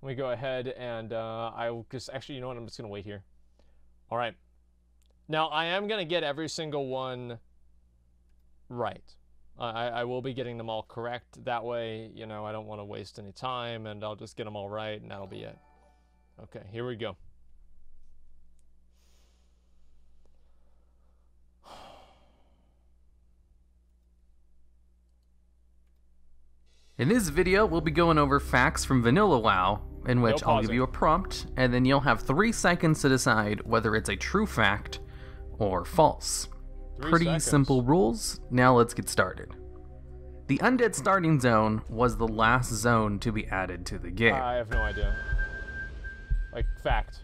Let me go ahead and I will just actually, you know what? I'm just gonna wait here. All right. Now I am gonna get every single one right. I will be getting them all correct. That way, you know, I don't want to waste any time, and I'll just get them all right, and that'll be it. Okay, here we go. In this video, we'll be going over facts from Vanilla WoW, in which I'll give you a prompt, and then you'll have 3 seconds to decide whether it's a true fact or false. Pretty simple rules. Now let's get started. The Undead starting zone was the last zone to be added to the game. I have no idea. Like, fact.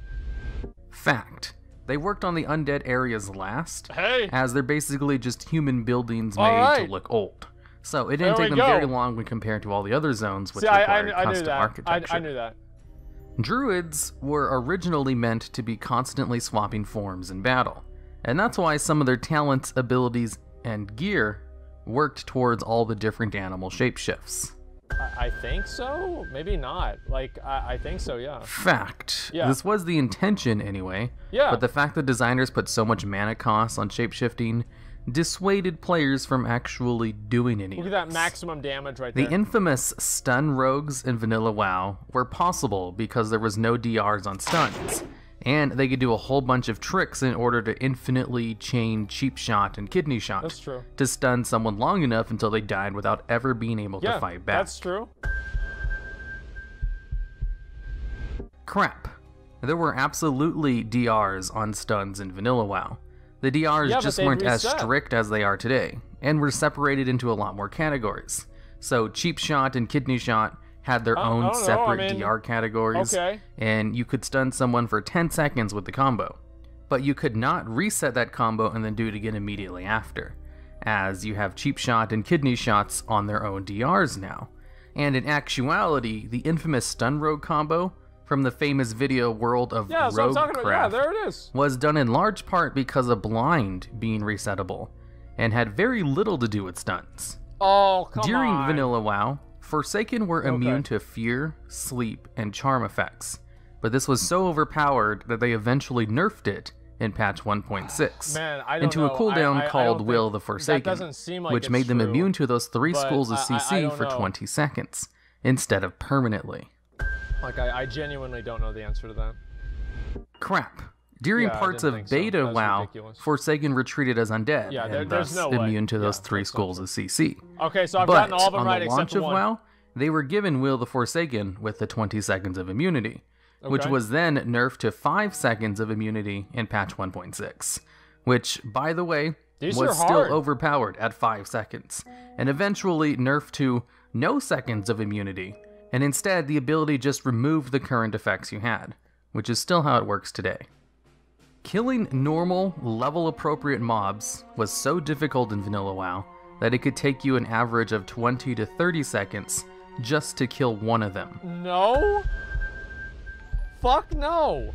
Fact. They worked on the Undead areas last, Hey! as they're basically just human buildings made to look old. So it didn't take them very long when compared to all the other zones, which required custom architecture. I knew that. Druids were originally meant to be constantly swapping forms in battle, and that's why some of their talents, abilities, and gear worked towards all the different animal shapeshifts. I think so? Maybe not. Like, I think so, yeah. Fact. Yeah. This was the intention anyway, but the fact that designers put so much mana costs on shapeshifting dissuaded players from actually doing any of this. Look at that maximum damage right there. The infamous stun rogues in Vanilla WoW were possible because there was no DRs on stuns, and they could do a whole bunch of tricks in order to infinitely chain cheap shot and kidney shot. That's true. To stun someone long enough until they died without ever being able to fight back. That's true. Crap. There were absolutely DRs on stuns in Vanilla WoW. The DRs just weren't as strict as they are today, and were separated into a lot more categories. So cheap shot and kidney shot had their own separate DR categories, and you could stun someone for 10 seconds with the combo. But you could not reset that combo and then do it again immediately after, as you have cheap shot and kidney shots on their own DRs now. And in actuality, the infamous stun rogue combo from the famous video World of Roguecraft was done in large part because of blind being resettable, and had very little to do with stuns. During Vanilla WoW, Forsaken were immune to fear, sleep, and charm effects, but this was so overpowered that they eventually nerfed it in patch 1.6 into a cooldown called Will the Forsaken, which made them immune to those 3 schools of CC for 20 seconds, instead of permanently. Like, I genuinely don't know the answer to that. Crap. During parts of Beta WoW, Forsaken retreated as undead, and thus immune to those 3 schools of CC. Okay, so I've gotten all of them right except for one. On the launch of WoW, they were given Will the Forsaken with the 20 seconds of immunity, which was then nerfed to 5 seconds of immunity in patch 1.6, which, by the way, was still overpowered at 5 seconds, and eventually nerfed to no seconds of immunity, and instead the ability just removed the current effects you had, which is still how it works today. Killing normal, level-appropriate mobs was so difficult in Vanilla WoW that it could take you an average of 20 to 30 seconds just to kill one of them. No? Fuck no!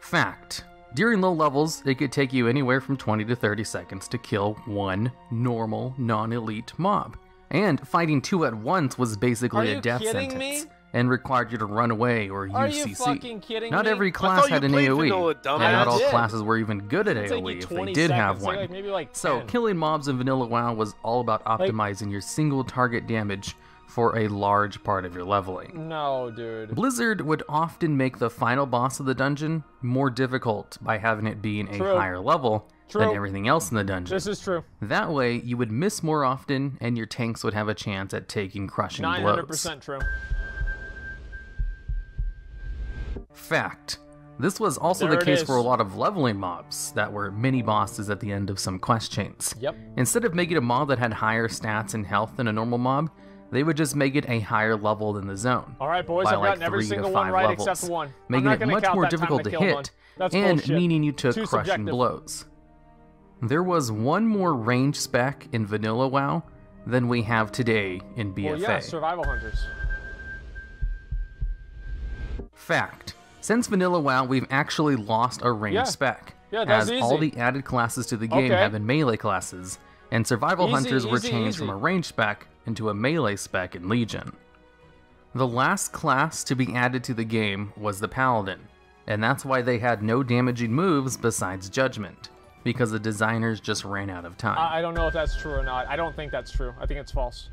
Fact. During low levels, it could take you anywhere from 20 to 30 seconds to kill one normal, non-elite mob. And fighting 2 at once was basically a death sentence, and required you to run away or use CC. Not every class had an AoE, and not all classes were even good at AoE if they did have one. So killing mobs in Vanilla WoW was all about optimizing your single target damage for a large part of your leveling. No, dude. Blizzard would often make the final boss of the dungeon more difficult by having it being a higher level than everything else in the dungeon. This is true. That way, you would miss more often, and your tanks would have a chance at taking crushing blows. 900% true. Fact. This was also the case for a lot of leveling mobs that were mini-bosses at the end of some quest chains. Instead of making a mob that had higher stats and health than a normal mob, they would just make it a higher level than the zone. Alright boys, I've gotten every single one right except one. Making it much more difficult to hit, and meaning you took crushing blows. There was one more range spec in Vanilla WoW than we have today in BFA. Well, yeah, survival hunters. Fact. Since Vanilla WoW, we've actually lost a range spec, as all the added classes to the game have been melee classes, and survival hunters were changed from a range spec into a melee spec in Legion. The last class to be added to the game was the Paladin, and that's why they had no damaging moves besides Judgment, because the designers just ran out of time. I don't know if that's true or not. I don't think that's true. I think it's false.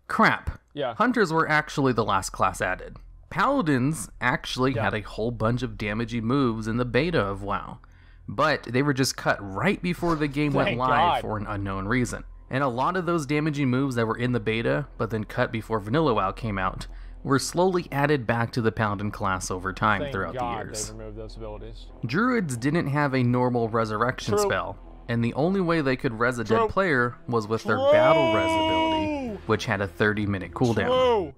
Crap. Yeah. Hunters were actually the last class added. Paladins actually had a whole bunch of damaging moves in the beta of WoW, but they were just cut right before the game went live for an unknown reason. And a lot of those damaging moves that were in the beta, but then cut before Vanilla WoW came out, were slowly added back to the Paladin class over time throughout the years. They removed those abilities. Druids didn't have a normal resurrection spell, and the only way they could res a dead player was with their battle res ability, which had a 30-minute cooldown.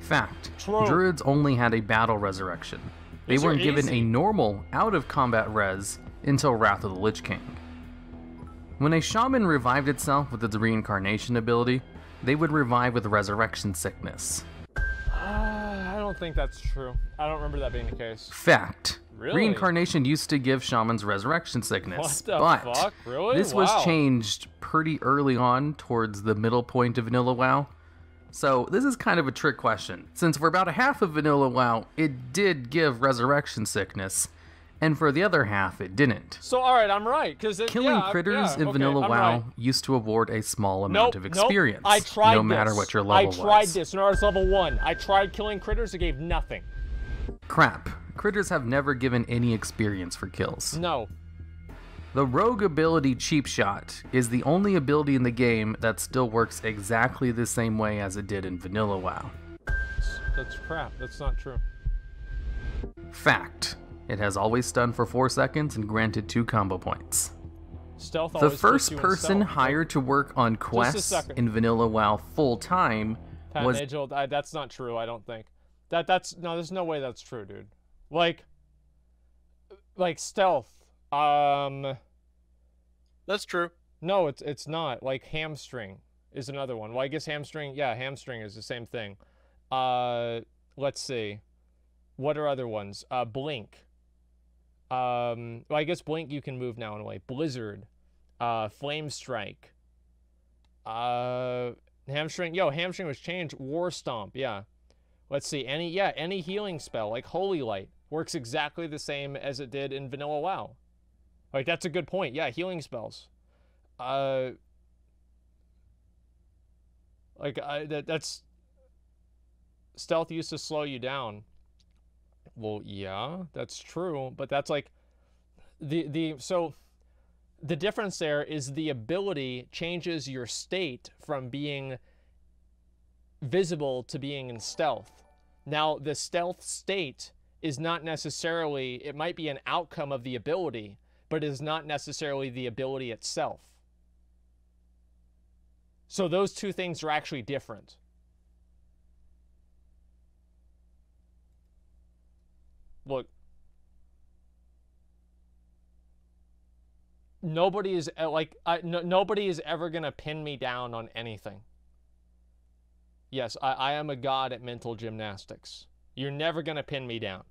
Fact, Druids only had a battle resurrection. They weren't given a normal out-of-combat res until Wrath of the Lich King. When a shaman revived itself with its reincarnation ability, they would revive with resurrection sickness. I don't think that's true. I don't remember that being the case. Fact. Really? Reincarnation used to give shamans resurrection sickness, what the but fuck? Really? This was changed pretty early on towards the middle point of Vanilla WoW. So this is kind of a trick question. Since for about a half of Vanilla WoW, it did give resurrection sickness, and for the other half, it didn't. So alright, I'm right. Killing critters in Vanilla WoW used to award a small amount of experience, I tried no matter what your level was. I tried this when I was level 1. I tried killing critters, it gave nothing. Crap. Critters have never given any experience for kills. No. The rogue ability Cheap Shot is the only ability in the game that still works exactly the same way as it did in Vanilla WoW. That's crap. That's not true. Fact. It has always stunned for 4 seconds and granted 2 combo points. Stealth the first person hired to work on quests in Vanilla WoW full-time was... That's not true, I don't think. No, there's no way that's true, dude. Like Stealth. That's true. No, it's not. Like Hamstring is another one. Well, I guess Hamstring is the same thing. Let's see. What are other ones? Blink. Well, I guess Blink you can move now in a way. Blizzard. Flame Strike. Hamstring. Hamstring was changed. War Stomp. Yeah. Let's see. Any healing spell like Holy Light works exactly the same as it did in Vanilla WoW. Like, that's a good point. Yeah, healing spells. That's... Stealth used to slow you down. Well, yeah, that's true. But that's like... So, the difference there is the ability changes your state from being visible to being in stealth. Now, the stealth state is not necessarily... It might be an outcome of the ability, but it is not necessarily the ability itself. So those two things are actually different. Look. Nobody is nobody is ever going to pin me down on anything. Yes, I am a god at mental gymnastics. You're never going to pin me down.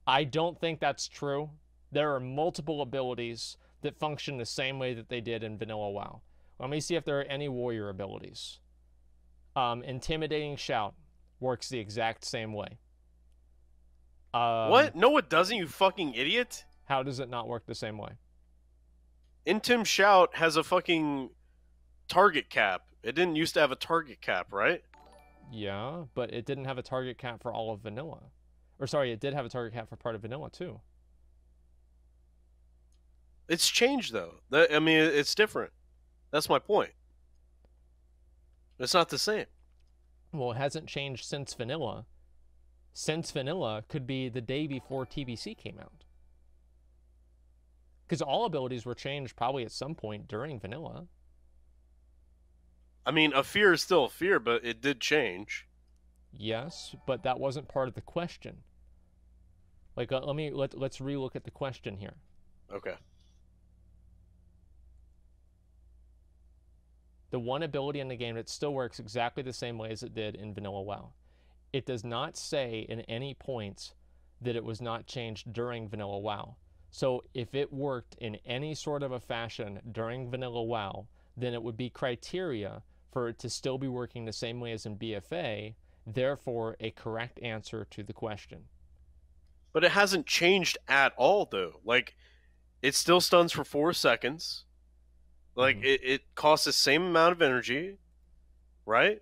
I don't think that's true. There are multiple abilities that function the same way that they did in Vanilla WoW. Let me see if there are any warrior abilities. Intimidating Shout works the exact same way. What? No, it doesn't, you fucking idiot. How does it not work the same way? Intim Shout has a fucking target cap. It didn't used to have a target cap, right? Yeah, but it didn't have a target cap for all of Vanilla. Or sorry, it did have a target cap for part of Vanilla too. It's changed though. I mean, it's different. That's my point. It's not the same. Well, it hasn't changed since Vanilla. Since Vanilla could be the day before TBC came out. Because all abilities were changed probably at some point during Vanilla. I mean, a fear is still a fear, but it did change. Yes, but that wasn't part of the question. Like, let's relook at the question here. Okay. The one ability in the game that still works exactly the same way as it did in Vanilla WoW. It does not say in any points that it was not changed during Vanilla WoW. So if it worked in any sort of a fashion during Vanilla WoW, then it would be criteria for it to still be working the same way as in BFA, therefore a correct answer to the question. But it hasn't changed at all, though. Like, it still stuns for 4 seconds. Like, it costs the same amount of energy, right?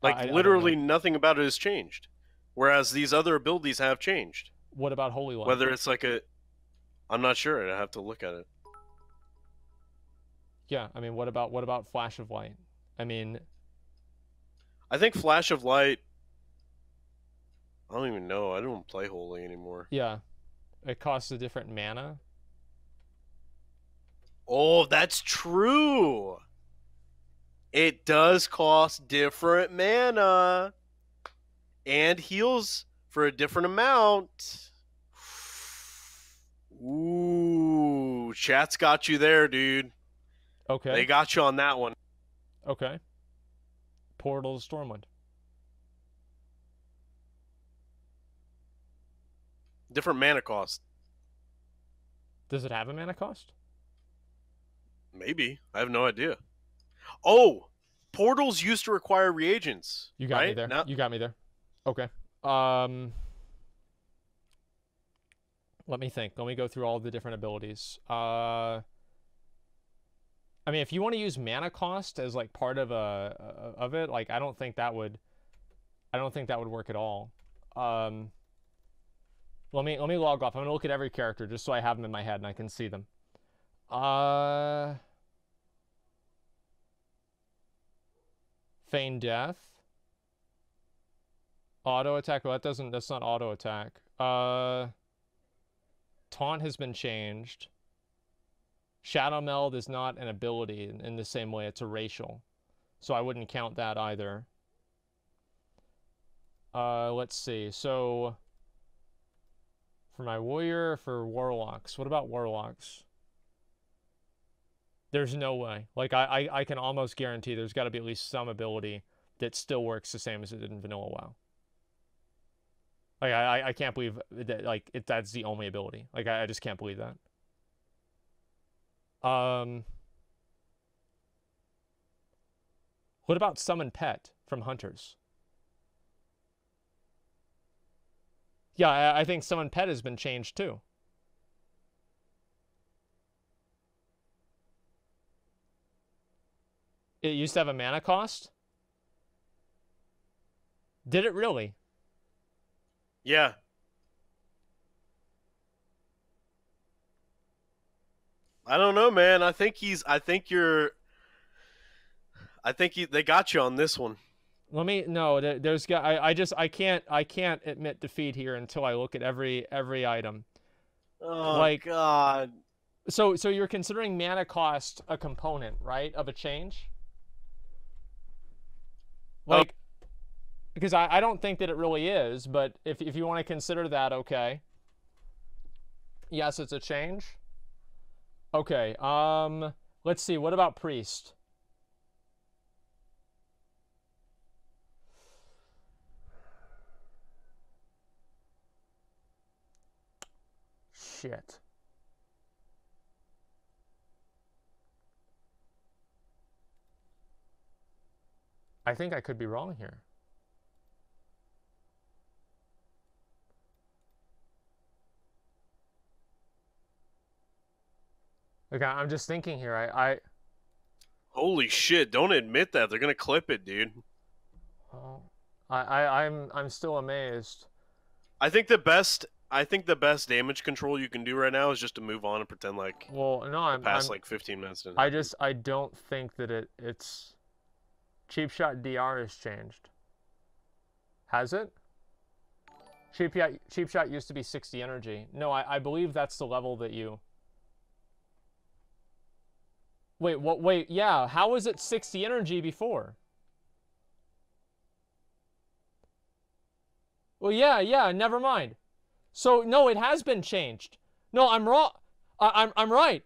Like, literally nothing about it has changed. Whereas these other abilities have changed. What about Holy Light? Whether it's like a... I'm not sure. I have to look at it. Yeah, I mean, what about Flash of Light? I mean... I think Flash of Light... I don't even know. I don't play Holy anymore. Yeah. It costs a different mana. Oh, that's true! It does cost different mana. And heals for a different amount. Ooh, chat's got you there, dude. Okay. They got you on that one. Okay. Portal to Stormwind. Different mana cost. Does it have a mana cost? Maybe. I have no idea. Oh! Portals used to require reagents. You got right? me there. Now... You got me there. Okay. Let me think. Let me go through all the different abilities. I mean, if you want to use mana cost as like part of it, like I don't think that would work at all. Let me log off. I'm gonna look at every character just so I have them in my head and I can see them. Feign Death. Auto attack. Well, that's not auto attack. Taunt has been changed. Shadow Meld is not an ability in the same way. It's a racial. So I wouldn't count that either. Let's see. So for my warrior, for Warlocks. What about Warlocks? There's no way. Like, I can almost guarantee there's got to be at least some ability that still works the same as it did in Vanilla WoW. Like, I can't believe that, like, that's the only ability. Like, I just can't believe that. What about Summon Pet from Hunters? Yeah, I think Summon Pet has been changed too. It used to have a mana cost? Did it really? Yeah. I don't know, man. I think they got you on this one. I can't admit defeat here until I look at every item. Oh, like, God. So you're considering mana cost a component, right, of a change? Like, because I don't think that it really is, but if you want to consider that, okay. Yes, it's a change. Okay, let's see. What about Priest? Shit. I think I could be wrong here. Okay, I'm just thinking here. I Holy shit! Don't admit that. They're gonna clip it, dude. Oh, I'm still amazed. I think the best damage control you can do right now is just to move on and pretend like. Well, no, I'm like 15 minutes. I don't think that it's. Cheap Shot DR has changed. Has it? Cheap Shot used to be 60 energy. No, I believe that's the level that you... Wait, what? Wait, yeah. How was it 60 energy before? Well, yeah, never mind. So, no, it has been changed. No, I'm wrong. I'm right.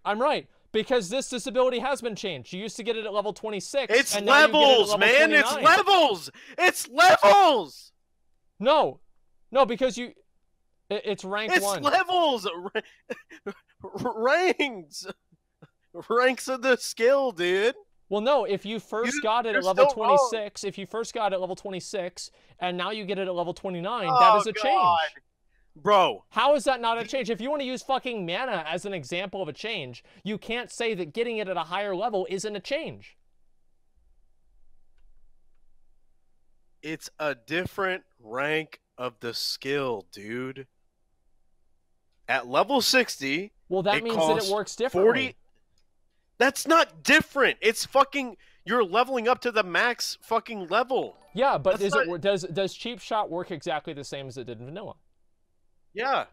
Because this disability has been changed. You used to get it at level 26. It's and levels, man. 29. It's levels. It's levels. No, because it's rank 1. It's levels. Ranks. Ranks of the skill, dude. Well, no, if you first got it at level 26, if you first got it at level 26, and now you get it at level 29, that is a change. Bro. How is that not a change? If you want to use fucking mana as an example of a change, you can't say that getting it at a higher level isn't a change. It's a different rank of the skill, dude. At level 60, well, that means that it works differently. 40. That's not different. It's fucking, you're leveling up to the max fucking level. Yeah, but does Cheap Shot work exactly the same as it did in vanilla? Yeah.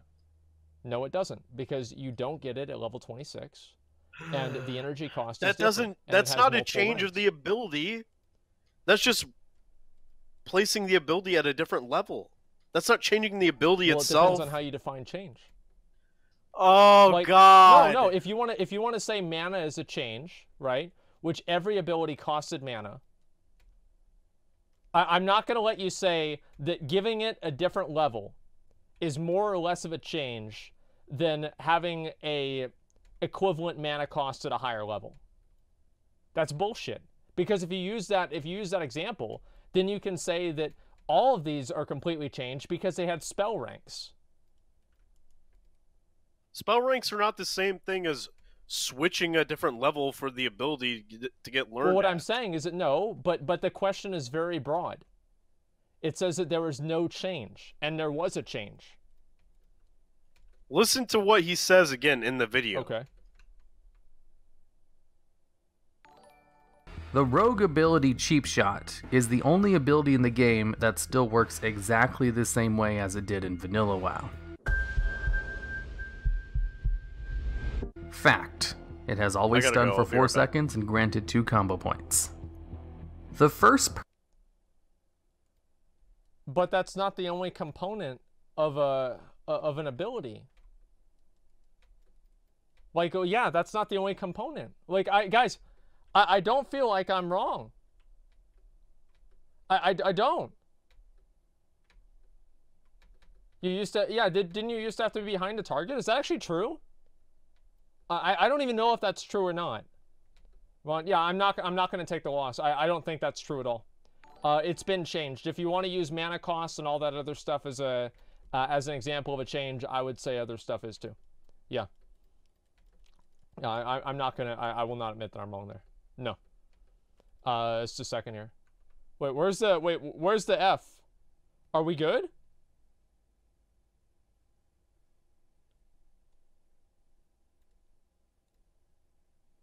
No, it doesn't, because you don't get it at level 26, and the energy cost is different. That's not a change of the ability. That's just placing the ability at a different level. That's not changing the ability itself. It depends on how you define change. Oh, God. No, if you want to say mana is a change, right? Which every ability costed mana. I'm not going to let you say that giving it a different level is more or less of a change than having a equivalent mana cost at a higher level. That's bullshit. Because if you use that example, then you can say that all of these are completely changed because they had spell ranks. Spell ranks are not the same thing as switching a different level for the ability to get learned. Well, what I'm saying is that no, but the question is very broad. It says that there was no change, and there was a change. Listen to what he says again in the video. Okay. The rogue ability Cheap Shot is the only ability in the game that still works exactly the same way as it did in Vanilla WoW. Fact. It has always stunned for 4 seconds and granted 2 combo points. The first... But that's not the only component of an ability. Like, oh yeah, that's not the only component. Like, guys, I don't feel like I'm wrong. I don't. You used to, yeah, didn't you used to have to be behind a target? Is that actually true? I don't even know if that's true or not. Well, yeah, I'm not going to take the loss. I don't think that's true at all. It's been changed. If you want to use mana costs and all that other stuff as an example of a change, I would say other stuff is too. Yeah. I'm not gonna. I will not admit that I'm wrong there. No. It's just a second here. Wait, where's the F? Are we good?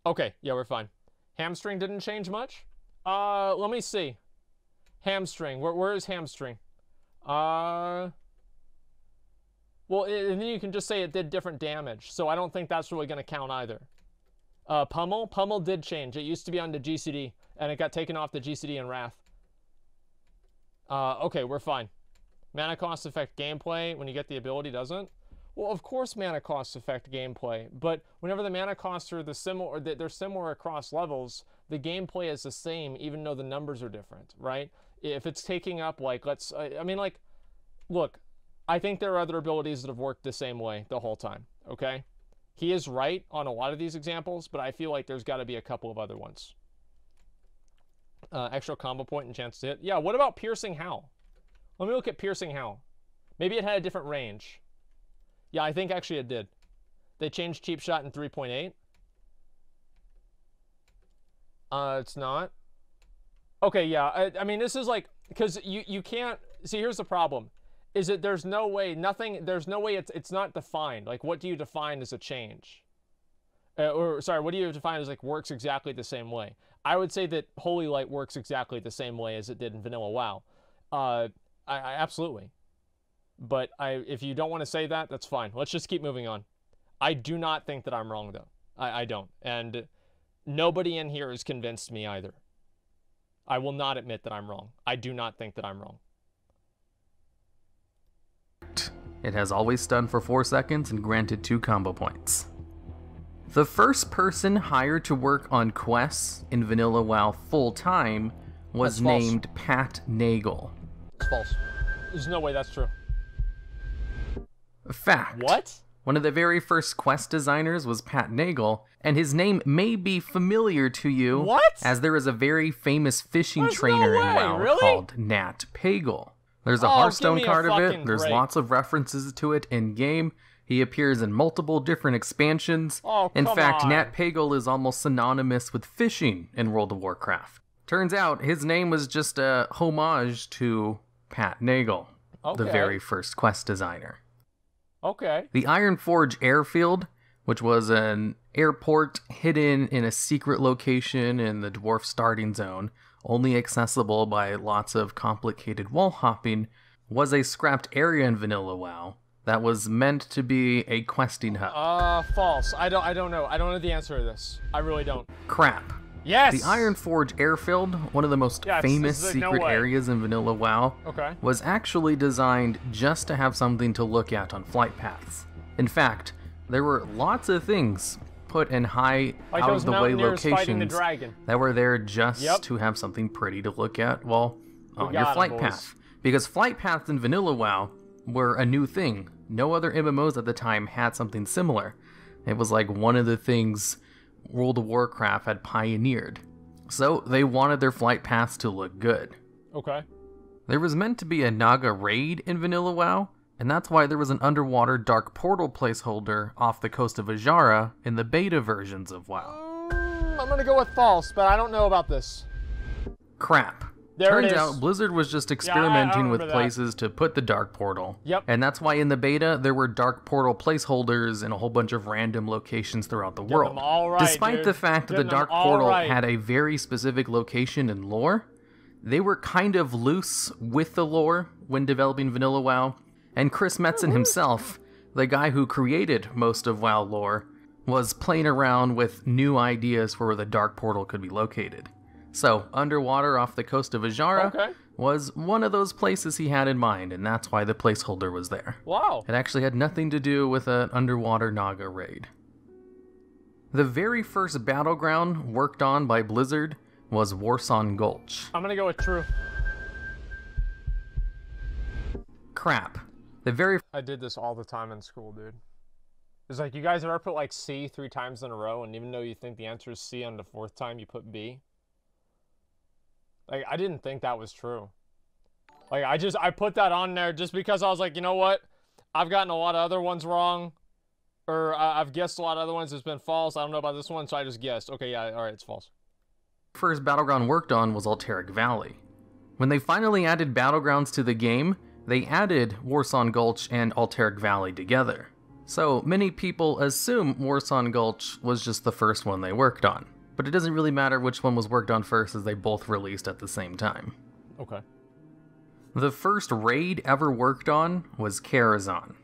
Okay, yeah, we're fine. Hamstring didn't change much. Let me see. Hamstring. Where is hamstring? Well, and then you can just say it did different damage. So I don't think that's really going to count either. Pummel did change. It used to be on the GCD, and it got taken off the GCD in Wrath. Okay, we're fine. Mana costs affect gameplay when you get the ability, doesn't? Well, of course mana costs affect gameplay, but whenever the mana costs are they're similar across levels, the gameplay is the same even though the numbers are different, right? If it's taking up, like, I mean, like, look, I think there are other abilities that have worked the same way the whole time, okay? He is right on a lot of these examples, but I feel like there's got to be a couple of other ones. Extra combo point and chance to hit. Yeah, what about Piercing Howl? Let me look at Piercing Howl. Maybe it had a different range. Yeah, I think actually it did. They changed Cheap Shot in 3.8. It's not. Okay, yeah. I mean, this is like, because you can't see. Here's the problem: is that there's no way it's not defined. Like, what do you define as a change? Or sorry, what do you define as like works exactly the same way? I would say that Holy Light works exactly the same way as it did in Vanilla WoW. I absolutely. But if you don't want to say that, that's fine. Let's just keep moving on. I do not think that I'm wrong, though. I don't. And nobody in here has convinced me either. I will not admit that I'm wrong. I do not think that I'm wrong. It has always stunned for 4 seconds and granted 2 combo points. The first person hired to work on quests in Vanilla WoW full-time was named Pat Nagel. It's false. There's no way that's true. Fact. What? One of the very first quest designers was Pat Nagel, and his name may be familiar to you. What? As there is a very famous fishing trainer in WoW really? called Nat Pagel. There's a Hearthstone card of it. There's break. lots of references to it in-game. He appears in multiple different expansions. Oh, in fact, on. Nat Pagel is almost synonymous with fishing in World of Warcraft. Turns out his name was just a homage to Pat Nagel, the very first quest designer. Okay. The Iron Forge Airfield, which was an airport hidden in a secret location in the Dwarf Starting Zone, only accessible by lots of complicated wall hopping, was a scrapped area in Vanilla WoW that was meant to be a questing hub. False. I don't know. I don't know the answer to this. I really don't. Crap. Yes! The Iron Forge Airfield, one of the most famous secret areas in Vanilla WoW, was actually designed just to have something to look at on flight paths. In fact, there were lots of things put in high, out-of-the-way locations that were there just to have something pretty to look at while on your flight path. Because flight paths in Vanilla WoW were a new thing. No other MMOs at the time had something similar. It was like one of the things World of Warcraft had pioneered. So they wanted their flight paths to look good. Okay. There was meant to be a Naga raid in Vanilla WoW, and that's why there was an underwater dark portal placeholder off the coast of Ajara in the beta versions of WoW. I'm gonna go with false, but I don't know about this. Crap. Turns out Blizzard was just experimenting with places to put the dark portal. Yep. And that's why in the beta there were dark portal placeholders in a whole bunch of random locations throughout the world. Despite the fact that the dark portal had a very specific location and lore, they were kind of loose with the lore when developing Vanilla WoW. And Chris Metzen himself, the guy who created most of WoW lore, was playing around with new ideas for where the dark portal could be located. So, underwater off the coast of Ajara was one of those places he had in mind, and that's why the placeholder was there. Wow. It actually had nothing to do with an underwater Naga raid. The very first battleground worked on by Blizzard was Warsong Gulch. I'm gonna go with true. Crap. I did this all the time in school, dude. It's like, you guys ever put like C 3 times in a row, and even though you think the answer is C, on the 4th time you put B? Like, I didn't think that was true. Like, I put that on there just because I was like, you know what? I've gotten a lot of other ones wrong. Or I've guessed a lot of other ones. It's been false. I don't know about this one, so I just guessed. Okay, yeah, alright, it's false. First battleground worked on was Alterac Valley. When they finally added battlegrounds to the game, they added Warsong Gulch and Alterac Valley together. So many people assume Warsong Gulch was just the first one they worked on. But it doesn't really matter which one was worked on first, as they both released at the same time. Okay. The first raid ever worked on was Karazhan.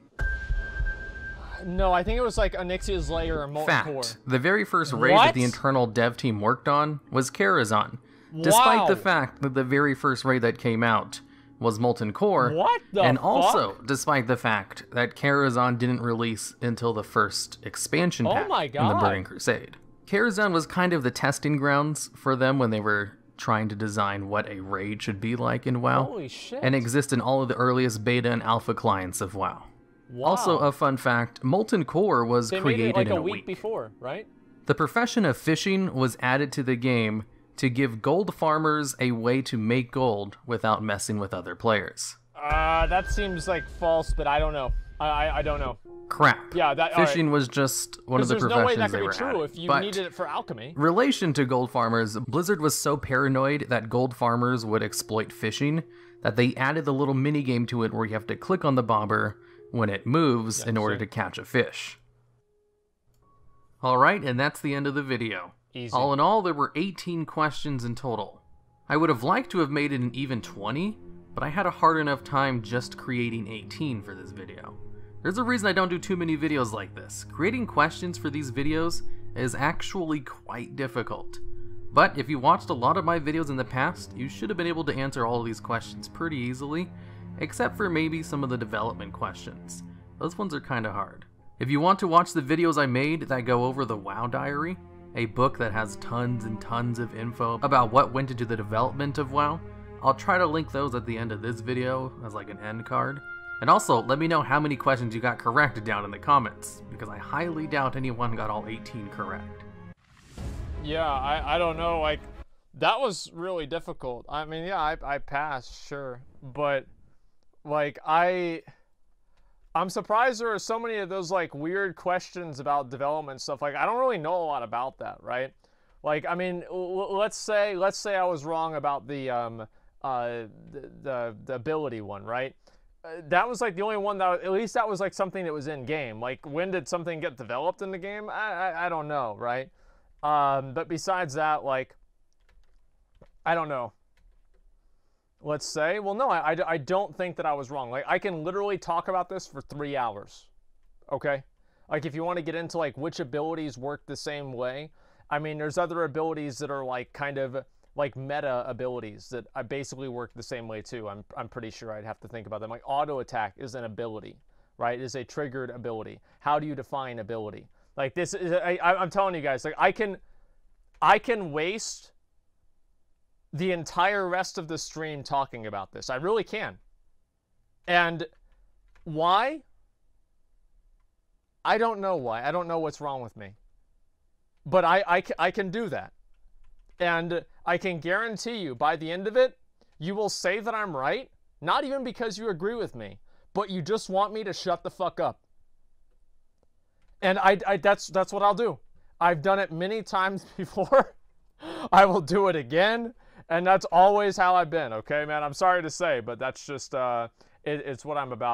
No, I think it was like Onyxia's Lair or Molten Core. The very first raid that the internal dev team worked on was Karazhan. Despite the fact that the very first raid that came out was Molten Core. And also, despite the fact that Karazhan didn't release until the first expansion pack in the Burning Crusade. Karazhan was kind of the testing grounds for them when they were trying to design what a raid should be like in WoW. Holy shit. And exists in all of the earliest beta and alpha clients of WoW. Also, a fun fact, Molten Core was created like in a week before, right? The profession of fishing was added to the game to give gold farmers a way to make gold without messing with other players. That seems like false, but I don't know. I don't know. Crap. Yeah, fishing was just one of the professions they were true if you needed it for alchemy. Relation to gold farmers, Blizzard was so paranoid that gold farmers would exploit fishing that they added the little mini game to it where you have to click on the bobber when it moves in order to catch a fish. Alright, and that's the end of the video. Easy. All in all, there were 18 questions in total. I would have liked to have made it an even 20, but I had a hard enough time just creating 18 for this video. There's a reason I don't do too many videos like this. Creating questions for these videos is actually quite difficult. But if you watched a lot of my videos in the past, you should have been able to answer all of these questions pretty easily, except for maybe some of the development questions. Those ones are kinda hard. If you want to watch the videos I made that go over the WoW Diary, a book that has tons and tons of info about what went into the development of WoW, I'll try to link those at the end of this video as like an end card. And also, let me know how many questions you got correct down in the comments, because I highly doubt anyone got all 18 correct. Yeah, I don't know, like, that was really difficult. I mean, yeah, I passed, sure, but, like, I'm surprised there are so many of those, like, weird questions about development stuff. Like, I don't really know a lot about that, right? Like, I mean, let's say I was wrong about the ability one, right? That was like the only one that, at least that was like something that was in game. Like, when did something get developed in the game? I don't know, right? But besides that, like, I don't know. Let's say, well, no, I don't think that I was wrong. Like, I can literally talk about this for 3 hours, okay? Like, if you want to get into, like, which abilities work the same way, I mean, there's other abilities that are, like, kind of, like, meta abilities that I basically work the same way, too. I'm pretty sure I'd have to think about them. Like, auto attack is an ability, right? It is a triggered ability. How do you define ability? Like, this is, I'm telling you guys, like, I can waste the entire rest of the stream talking about this. I really can. And why? I don't know why. I don't know what's wrong with me. But I can do that. And I can guarantee you, by the end of it, you will say that I'm right, not even because you agree with me, but you just want me to shut the fuck up. And that's what I'll do. I've done it many times before. I will do it again. And that's always how I've been, okay, man? I'm sorry to say, but that's just, it's what I'm about.